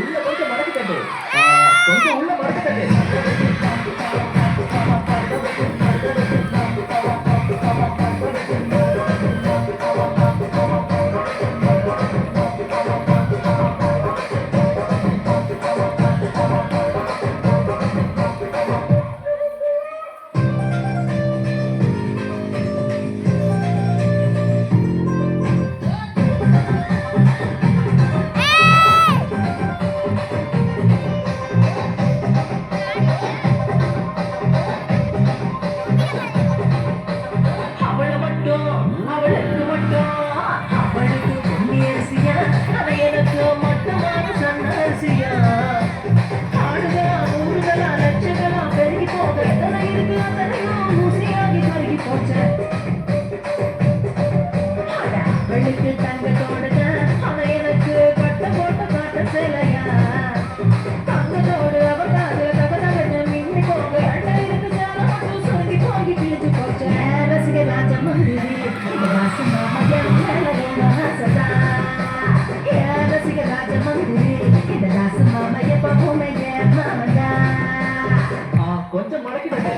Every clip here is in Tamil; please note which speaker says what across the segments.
Speaker 1: உள்ள கொஞ்சம் மடக்கி தட்டு. கொஞ்சம் உள்ள மடக்கி தட்டு.
Speaker 2: வெளுக்கு தங்கத்தோடு அவ எனக்கு பட்ட போட்ட காட்ட சிலையா தங்கத்தோடு அவ காதுல தகதகன்னு மின்னி போக இருக்கு சேலை மட்டும் சுருங்கி போகி கிழிச்சு போச்சு ரசிக ராஜ மந்திரி வாசமா மகன் சதா ரசிக ராஜ மந்திரி இந்த ராச மாமா எப்பவுமே மாமதா
Speaker 1: கொஞ்சம் மடக்கி தட்டு.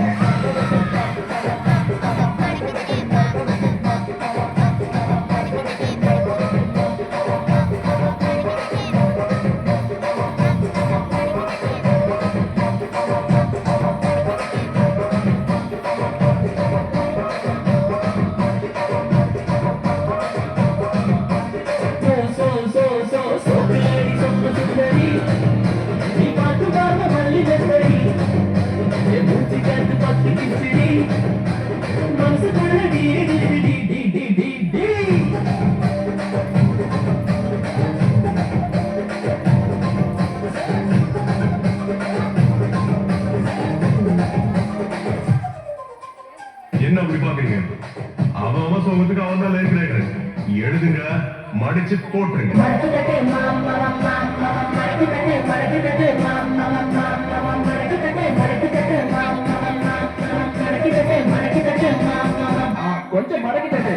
Speaker 3: என்ன அப்படி பாக்குறீங்க? அவன் சோகத்துக்கு அவன் தான் லைஃப் எழுதுங்க, மடிச்சு போட்டுருங்க.
Speaker 1: கொஞ்சம் மடக்கி தட்டு.